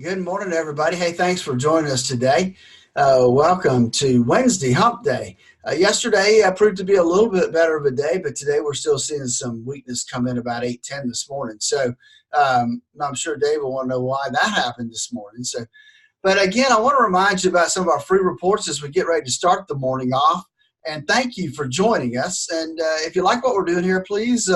Good morning, everybody. Hey, thanks for joining us today. Welcome to Wednesday Hump Day. Yesterday proved to be a little bit better of a day, but today we're still seeing some weakness come in about 8:10 this morning. So I'm sure Dave will want to know why that happened this morning. But again, I want to remind you about some of our free reports as we get ready to start the morning off. And thank you for joining us. And if you like what we're doing here, please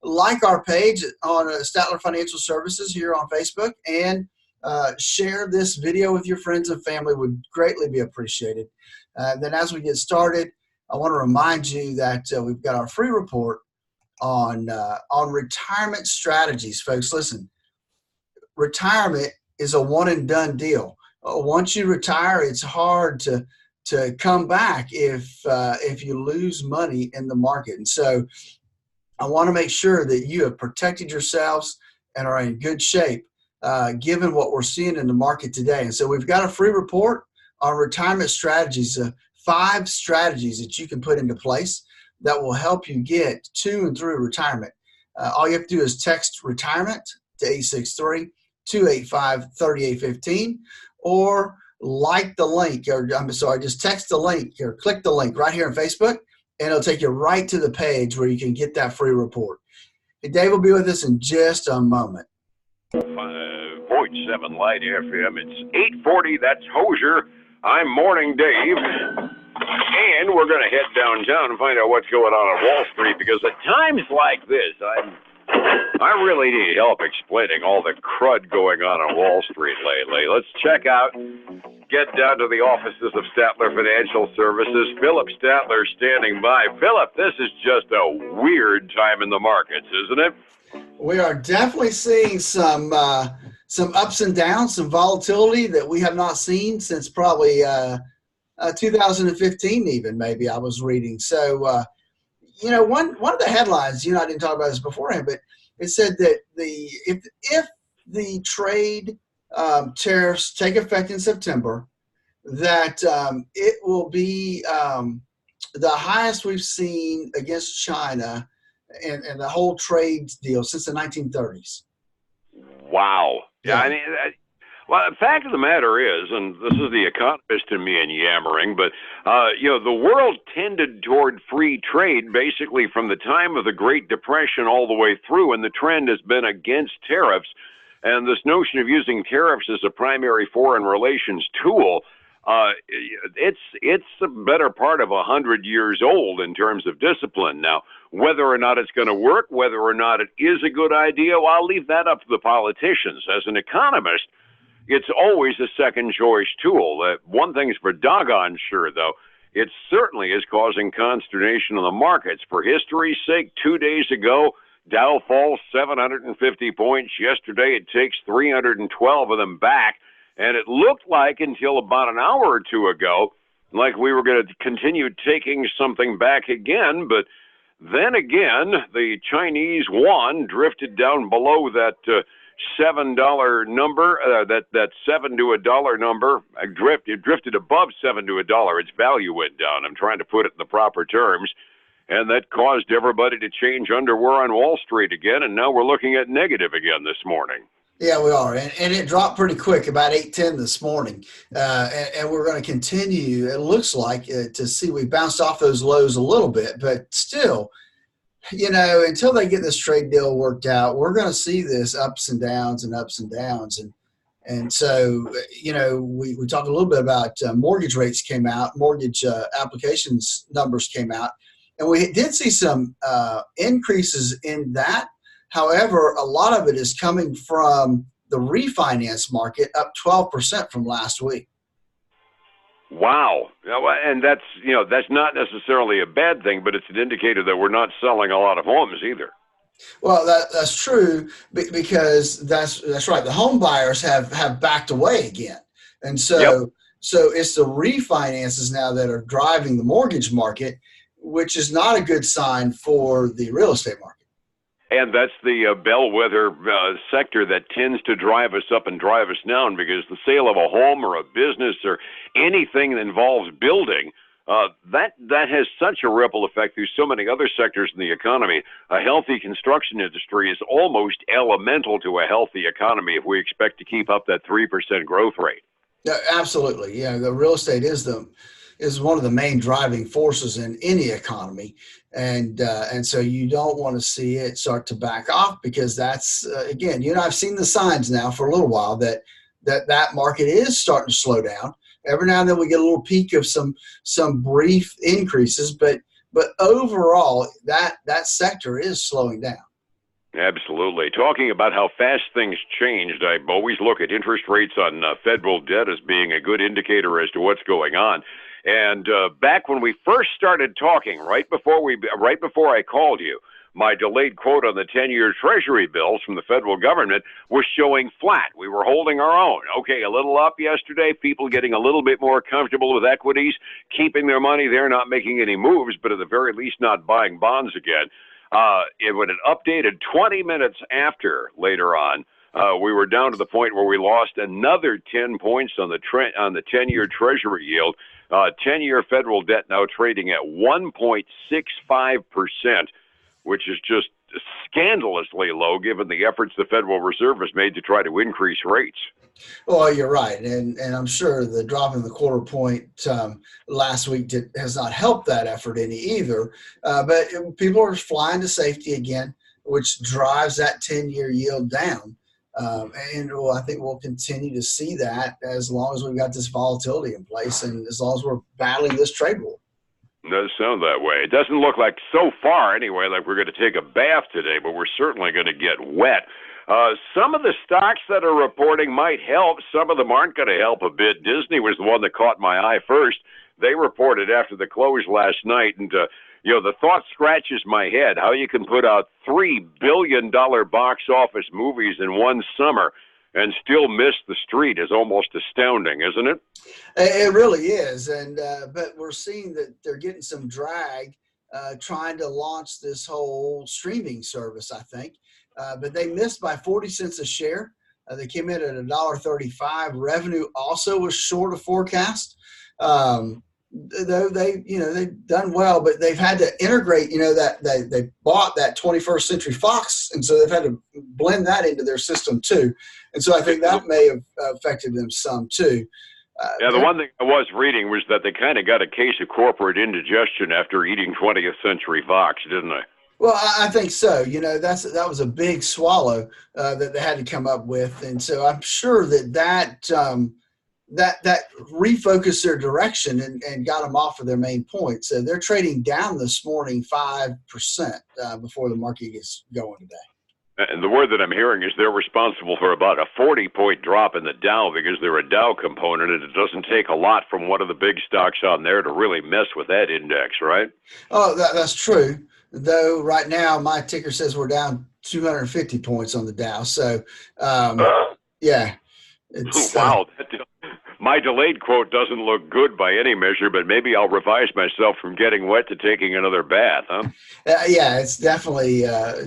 like our page on Statler Financial Services here on Facebook, and share this video with your friends and family would greatly be appreciated. Then as we get started, I want to remind you that we've got our free report on retirement strategies. Folks, listen, retirement is a one and done deal. Once you retire, it's hard to come back if you lose money in the market. And so I want to make sure that you have protected yourselves and are in good shape given what we're seeing in the market today. And so we've got a free report on retirement strategies, 5 strategies that you can put into place that will help you get to and through retirement. All you have to do is text retirement to 863-285-3815, or like the link, just text the link or click the link right here on Facebook, and it'll take you right to the page where you can get that free report. Hey, Dave will be with us in just a moment. 5.7 Light FM. It's 8:40. That's Hosier. I'm Morning Dave. And we're going to head downtown and find out what's going on Wall Street, because at times like this, I really need help explaining all the crud going on Wall Street lately. Let's get down to the offices of Statler Financial Services. Phillip Statler standing by. Phillip, this is just a weird time in the markets, isn't it? We are definitely seeing some ups and downs, some volatility that we have not seen since probably 2015, even maybe I was reading. So, one of the headlines, I didn't talk about this beforehand, but it said that if the trade tariffs take effect in September, that it will be the highest we've seen against China and the whole trade deal since the 1930s. Wow. Yeah. Well, the fact of the matter is, and this is the economist in me and yammering, but, the world tended toward free trade basically from the time of the Great Depression all the way through, and the trend has been against tariffs. And this notion of using tariffs as a primary foreign relations tool, it's a better part of 100 years old in terms of discipline. Now, whether or not it's going to work, whether or not it is a good idea, well, I'll leave that up to the politicians. As an economist, it's always a second choice tool. One thing's for doggone sure, though, it certainly is causing consternation in the markets. For history's sake, 2 days ago, Dow falls 750 points. Yesterday, it takes 312 of them back. And it looked like until about an hour or two ago, like we were going to continue taking something back again. But then again, the Chinese yuan drifted down below that $7 number, that 7 to a dollar number. It drifted above 7 to a dollar. Its value went down. I'm trying to put it in the proper terms. And that caused everybody to change underwear on Wall Street again. And now we're looking at negative again this morning. Yeah, we are. And it dropped pretty quick, about 8:10 this morning. And we're going to continue, it looks like, to see we bounced off those lows a little bit. But still, until they get this trade deal worked out, we're going to see this ups and downs and ups and downs. And so, we talked a little bit about mortgage rates came out, mortgage applications numbers came out. And we did see some increases in that. However, a lot of it is coming from the refinance market, up 12% from last week. Wow. And that's not necessarily a bad thing, but it's an indicator that we're not selling a lot of homes either. Well, that's true, because that's right. The home buyers have backed away again. And so it's the refinances now that are driving the mortgage market, which is not a good sign for the real estate market. And that's the bellwether sector that tends to drive us up and drive us down, because the sale of a home or a business or anything that involves building that has such a ripple effect through so many other sectors in the economy. A healthy construction industry is almost elemental to a healthy economy if we expect to keep up that 3% growth rate. Yeah, absolutely. Yeah, the real estate is one of the main driving forces in any economy, and so you don't want to see it start to back off, because that's again, I've seen the signs now for a little while that market is starting to slow down. Every now and then we get a little peak of some brief increases, but overall that sector is slowing down. Absolutely. Talking about how fast things changed, I always look at interest rates on federal debt as being a good indicator as to what's going on. And back when we first started talking, right before I called you, my delayed quote on the 10-year Treasury bills from the federal government was showing flat. We were holding our own. Okay, a little up yesterday, people getting a little bit more comfortable with equities, keeping their money there, not making any moves, but at the very least not buying bonds again. When it updated 20 minutes after later on, we were down to the point where we lost another 10 points on the 10-year Treasury yield. 10-year federal debt now trading at 1.65%, which is just scandalously low given the efforts the Federal Reserve has made to try to increase rates. Well, you're right, and I'm sure the drop in the quarter point last week has not helped that effort any either. But people are flying to safety again, which drives that 10-year yield down. I think we'll continue to see that as long as we've got this volatility in place, and as long as we're battling this trade war. It does sound that way. It doesn't look like, so far anyway, like we're going to take a bath today, but we're certainly going to get wet. Some of the stocks that are reporting might help. Some of them aren't going to help a bit. Disney was the one that caught my eye first. They reported after the close last night, and the thought scratches my head how you can put out $3 billion box office movies in one summer and still miss the street is almost astounding, isn't it? It really is, and but we're seeing that they're getting some drag trying to launch this whole streaming service, I think. But they missed by 40 cents a share. They came in at $1.35. Revenue also was short of forecast. Though they've done well, but they've had to integrate, that they bought that 21st Century Fox, and so they've had to blend that into their system too. And so I think that may have affected them some too. The one thing I was reading was that they kind of got a case of corporate indigestion after eating 20th Century Fox, didn't they? Well, I think so. That was a big swallow that they had to come up with, and so I'm sure that refocused their direction and got them off of their main point. So they're trading down this morning 5% before the market gets going today. And the word that I'm hearing is they're responsible for about a 40-point drop in the Dow because they're a Dow component, and it doesn't take a lot from one of the big stocks on there to really mess with that index, right? Oh, that's true. Though right now my ticker says we're down 250 points on the Dow. So, yeah. Wow. My delayed quote doesn't look good by any measure, but maybe I'll revise myself from getting wet to taking another bath, huh? Yeah, it's definitely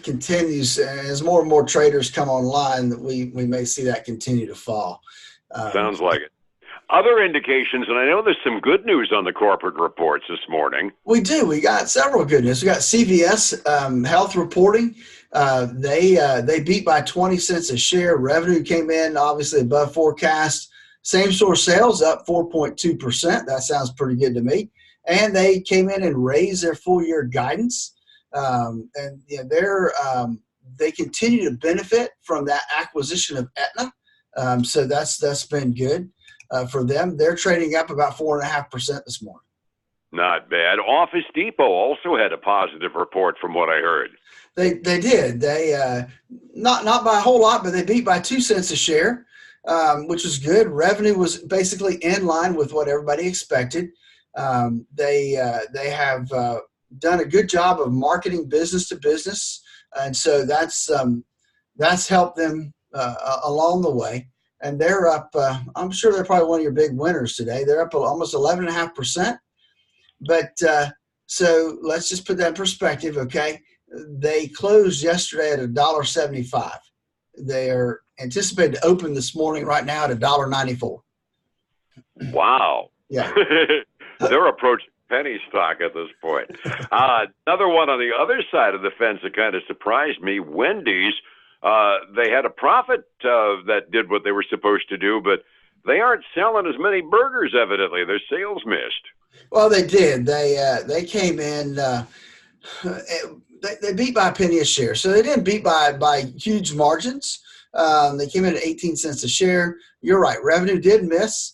continues. As more and more traders come online, we may see that continue to fall. Sounds like it. Other indications, and I know there's some good news on the corporate reports this morning. We do. We got several good news. We got CVS Health reporting. They beat by 20 cents a share. Revenue came in obviously above forecast. Same-store sales up 4.2%. That sounds pretty good to me. And they came in and raised their full-year guidance. They continue to benefit from that acquisition of Aetna. So that's been good for them. They're trading up about 4.5% this morning. Not bad. Office Depot also had a positive report from what I heard. They did. They not by a whole lot, but they beat by 2 cents a share. Which was good. Revenue was basically in line with what everybody expected. They have done a good job of marketing business to business, and so that's helped them along the way. And they're up. I'm sure they're probably one of your big winners today. They're up almost 11.5%. But so let's just put that in perspective, okay? They closed yesterday at $1.75. They're anticipated to open this morning right now at $1.94. Wow. Yeah. They're approaching penny stock at this point. Another one on the other side of the fence that kind of surprised me, Wendy's. They had a profit that did what they were supposed to do, but they aren't selling as many burgers, evidently. Their sales missed. Well, they did. They came in. They beat by a penny a share, so they didn't beat by huge margins. They came in at 18 cents a share. You're right. Revenue did miss.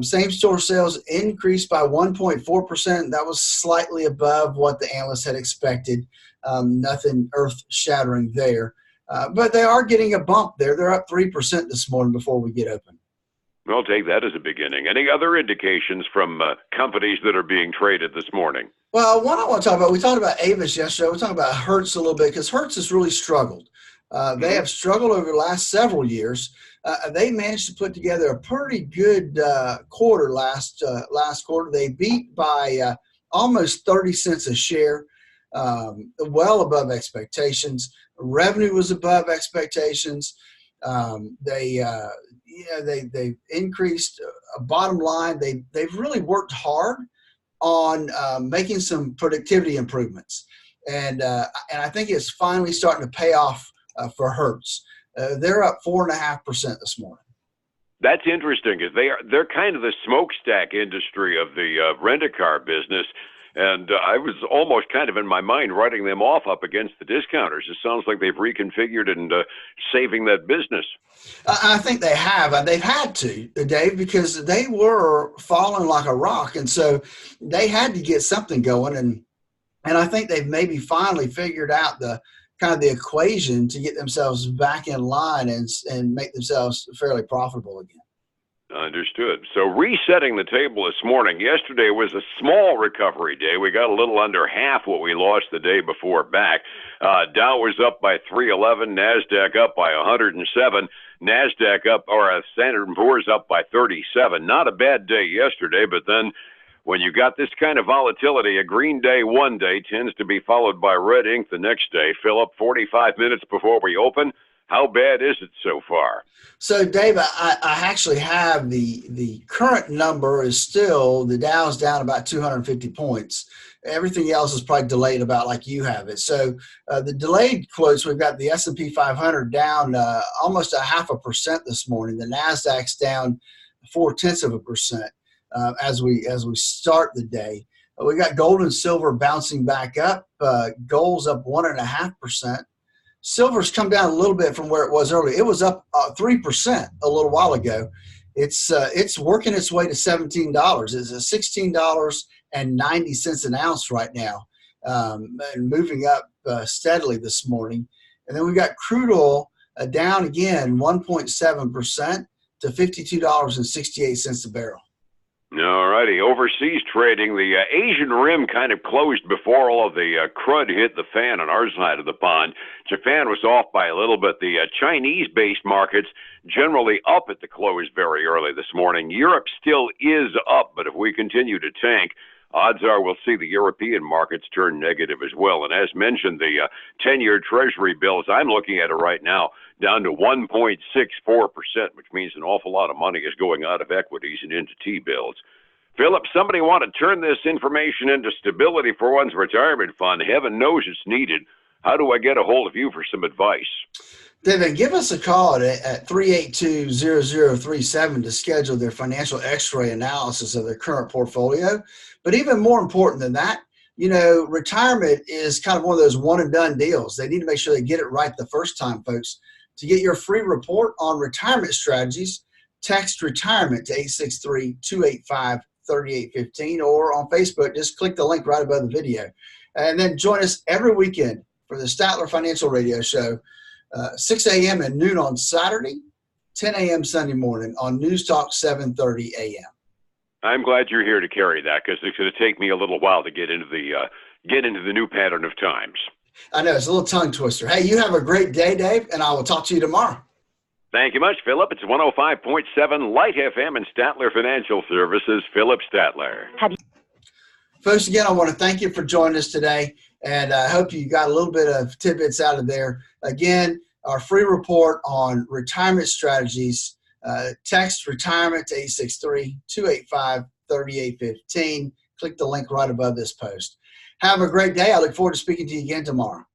Same-store sales increased by 1.4%. That was slightly above what the analysts had expected. Nothing earth-shattering there. But they are getting a bump there. They're up 3% this morning before we get open. I'll take that as a beginning. Any other indications from companies that are being traded this morning? Well, one I want to talk about, we talked about Avis yesterday. We'll talk about Hertz a little bit because Hertz has really struggled. They have struggled over the last several years. They managed to put together a pretty good quarter last quarter. They beat by almost 30 cents a share, well above expectations. Revenue was above expectations. They increased bottom line. They've really worked hard on making some productivity improvements, and I think it's finally starting to pay off for Hertz. They're up 4.5% this morning. That's interesting. They're kind of the smokestack industry of the rent-a-car business, and I was almost kind of in my mind writing them off up against the discounters. It sounds like they've reconfigured and saving that business. I think they have. They've had to, Dave, because they were falling like a rock, and so they had to get something going. And I think they've maybe finally figured out the kind of the equation to get themselves back in line and make themselves fairly profitable again. Understood. So resetting the table this morning. Yesterday was a small recovery day. We got a little under half what we lost the day before back. Dow was up by 311, NASDAQ up by 107, NASDAQ up, or Standard & Poor's up by 37. Not a bad day yesterday, but then when you got this kind of volatility, a green day one day tends to be followed by red ink the next day. Phillip, 45 minutes before we open, how bad is it so far? So, Dave, I actually have the current number is still, the Dow's down about 250 points. Everything else is probably delayed about like you have it. So the delayed quotes, we've got the S&P 500 down almost 0.5% this morning. The NASDAQ's down 0.4% as we start the day. We got gold and silver bouncing back up. Gold's up 1.5%. Silver's come down a little bit from where it was earlier. It was up 3% a little while ago. It's working its way to $17. It's $16.90 an ounce right now, and moving up steadily this morning. And then we've got crude oil down again 1.7% to $52.68 a barrel. All righty. Overseas trading, the Asian rim kind of closed before all of the crud hit the fan on our side of the pond. Japan was off by a little bit. The Chinese-based markets generally up at the close very early this morning. Europe still is up, but if we continue to tank, odds are we'll see the European markets turn negative as well. And as mentioned, the 10-year Treasury bills, I'm looking at it right now, down to 1.64%, which means an awful lot of money is going out of equities and into T-bills. Phillip, somebody want to turn this information into stability for one's retirement fund. Heaven knows it's needed. How do I get a hold of you for some advice? David, give us a call at 382-0037 to schedule their financial x-ray analysis of their current portfolio. But even more important than that, retirement is kind of one of those one-and-done deals. They need to make sure they get it right the first time, folks. To get your free report on retirement strategies, text retirement to 863-285-3815, or on Facebook, just click the link right above the video. And then join us every weekend for the Statler Financial Radio Show, 6 a.m. and noon on Saturday, 10 a.m. Sunday morning on News Talk 730 a.m. I'm glad you're here to carry that, because it's going to take me a little while to get into the new pattern of times. I know, it's a little tongue twister. Hey, you have a great day, Dave, and I will talk to you tomorrow. Thank you much, Phillip. It's 105.7 Light FM and Statler Financial Services, Phillip Statler. Folks, again, I want to thank you for joining us today, and I hope you got a little bit of tidbits out of there. Again, our free report on retirement strategies, text retirement to 863-285-3815. click the link right above this post. Have a great day. I look forward to speaking to you again tomorrow.